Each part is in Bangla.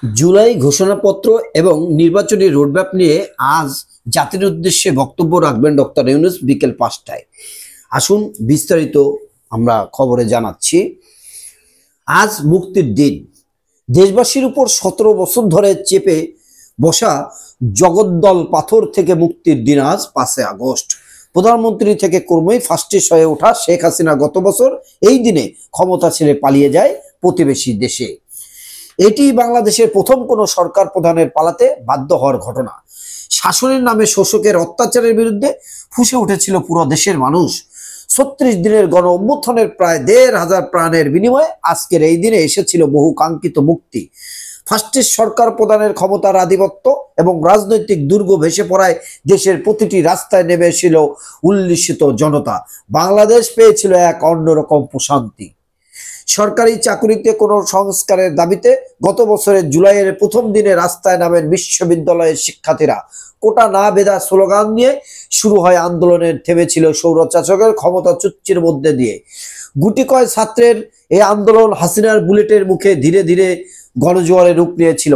জুলাই ঘোষণাপত্র এবং নির্বাচনী রোডম্যাপ নিয়ে আজ জাতির উদ্দেশ্যে বক্তব্য রাখবেন ডক্টর ইউনূস বিকেল ৫টায়। আসুন বিস্তারিত আমরা খবরে জানাচ্ছি। আজ মুক্তির দিন। দেশবাসীর উপর ১৭ বছর ধরে চেপে বসা জগদ্দল পাথর থেকে মুক্তির দিন আজ ৫ই আগস্ট। প্রধানমন্ত্রী থেকে ক্রমেই ফাস্টিস হয়ে ওঠা শেখ হাসিনা গত বছর এই দিনে ক্ষমতা ছেড়ে পালিয়ে যায় প্রতিবেশী দেশে। এটি বাংলাদেশের প্রথম কোনো সরকার প্রধানের পালাতে বাধ্য হওয়ার ঘটনা। শাসনের নামে শোষকের অত্যাচারের বিরুদ্ধে ফুঁসে উঠেছিল পুরো দেশের মানুষ। ৩৬ দিনের গণ অভ্যুত্থানের প্রায় ১৫০০ প্রাণের বিনিময়ে আজকের এই দিনে এসেছিল বহু কাঙ্ক্ষিত মুক্তি। ফাস্টিস সরকার প্রধানের ক্ষমতার আধিপত্য এবং রাজনৈতিক দুর্গ ভেসে পড়ায় দেশের প্রতিটি রাস্তায় নেমে এসেছিল উল্লিখিত জনতা। বাংলাদেশ পেয়েছিল এক অন্যরকম প্রশান্তি। সরকারি চাকুরিতে কোনো সংস্কারের দাবিতে গত বছরের জুলাইয়ের প্রথম দিনে রাস্তায় নামেন বিশ্ববিদ্যালয়ের শিক্ষার্থীরা। কোটা না বেধা স্লোগান নিয়ে শুরু হয় আন্দোলনের থেমেছিল স্বৈরশাসকের ক্ষমতাচ্যুতির মধ্যে দিয়ে। গুটি কয় ছাত্রের এই আন্দোলন হাসিনার বুলেটের মুখে ধীরে ধীরে গণজোয়ারে রূপ নিয়েছিল।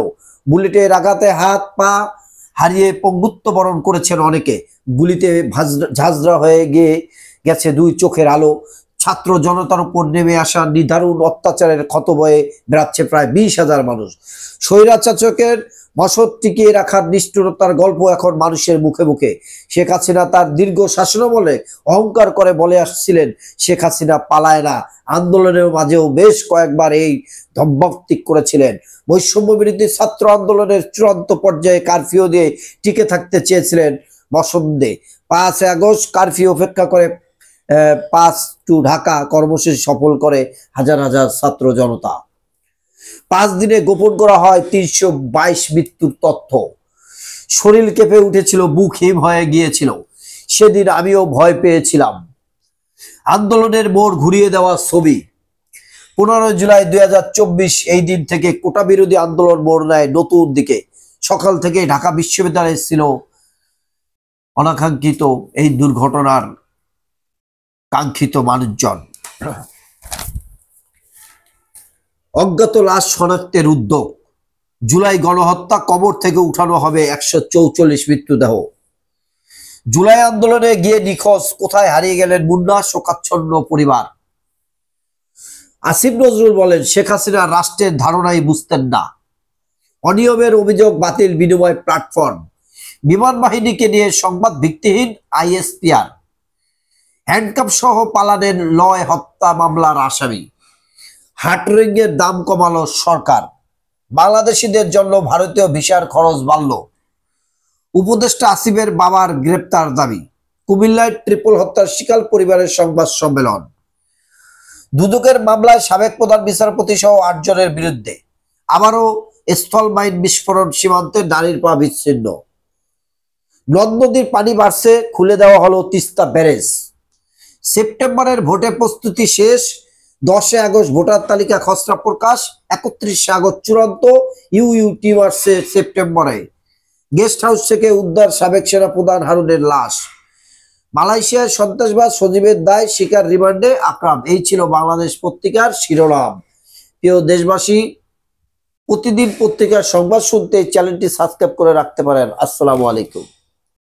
বুলেটের আঘাতে হাত পা হারিয়ে পঙ্গুত্ব বরণ করেছেন অনেকে। গুলিতে ঝাঁঝরা হয়ে গেছে দুই চোখের আলো। ছাত্র জনতার উপর নেমে আসা নিদারুণ অত্যাচারের ক্ষত বয়ে বেড়াচ্ছে প্রায় ২০,০০০ মানুষ। স্বৈরশাসকের বসত টিকিয়ে রাখার নিষ্ঠুরতার গল্প এখন মানুষের মুখে মুখে। শেখ হাসিনা তার দীর্ঘ শাসনামলে অহংকার করে বলে আসছিলেন, শেখ হাসিনা পালায় না। আন্দোলনের মাঝেও বেশ কয়েকবার এই ধমক করেছিলেন। বৈষম্য বিরোধী ছাত্র আন্দোলনের চূড়ান্ত পর্যায়ে কারফিউ দিয়ে টিকে থাকতে চেয়েছিলেন বসন্তে। ৫ই আগস্ট কারফিউ উপেক্ষা করে ৫ টু ঢাকা কর্মসূচি সফল করে হাজার হাজার ছাত্র জনতা। ৫ দিনে গোপন করা হয় ৩২২ মৃত্যুর তথ্য। শরীর কেঁপে উঠেছিল, বুক হিম হয়ে গিয়েছিল। সেদিন আমিও ভয় পেয়েছিলাম। আন্দোলনের মোড় ঘুরিয়ে দেওয়া ছবি। ১৫ জুলাই ২০২৪ এই দিন থেকে কোটা বিরোধী আন্দোলন মোড় নেয় নতুন দিকে। সকাল থেকে ঢাকা বিশ্ববিদ্যালয়ে ছিল অনাকাঙ্ক্ষিত এই দুর্ঘটনার কাঙ্ক্ষিত মানুষজন। অজ্ঞাত লাশ শনাক্তের উদ্যোগ। জুলাই গণহত্যা, কবর থেকে উঠানো হবে ১৪৪ মৃত্যুদেহ। জুলাই আন্দোলনে গিয়ে নিখোঁজ, কোথায় হারিয়ে গেলেন মুন্না, শোকাচ্ছন্ন পরিবার। আসিফ নজরুল বলেন, শেখ হাসিনা রাষ্ট্রের ধারণাই বুঝতেন না। অনিয়মের অভিযোগ বাতিল বিনিময় প্ল্যাটফর্ম। বিমান বাহিনীকে নিয়ে সংবাদ ভিত্তিহীন আইএসপিআর। হ্যান্ডকাপ সহ পালানের লয় হত্যা মামলার আসামি। হার্টরিংয়ের দাম কমালো সরকার। বাংলাদেশিদের জন্য ভারতীয় ভিসার খরচ বাড়ল। উপদেষ্টা আসিফের বাবার গ্রেপ্তার দাবি। কুমিল্লায় ট্রিপল হত্যার শিকার পরিবারের সংবাদ সম্মেলন। দুদকের মামলায় সাবেক প্রধান বিচারপতি সহ ৮ জনের বিরুদ্ধে। আবারও স্থল মাইন বিস্ফোরণ, সীমান্তে নারীর পা বিচ্ছিন্ন। নদ নদীর পানি বাড়ছে, খুলে দেওয়া হলো তিস্তা ব্যারেজ। সেপ্টেম্বরের ভোটে প্রস্তুতি শেষ। ১০ আগস্ট ভোটার তালিকা খসড়া প্রকাশ। ৩১ আগস্ট চূড়ান্ত। ইউইউটি মার্চে সেপ্টেম্বরে। গেস্ট হাউস থেকে উদ্ধার সাবেক সেনা প্রধান হারুনের লাশ। মালয়েশিয়ার সন্ত্রাসবাদ, সজীবের দায় স্বীকার, রিমান্ডে আকরাম। এই ছিল বাংলাদেশ পত্রিকার শিরোনাম। প্রিয় দেশবাসী, প্রতিদিন পত্রিকার সংবাদ শুনতে চ্যানেলটি সাবস্ক্রাইব করে রাখতে পারেন। আসসালামু আলাইকুম।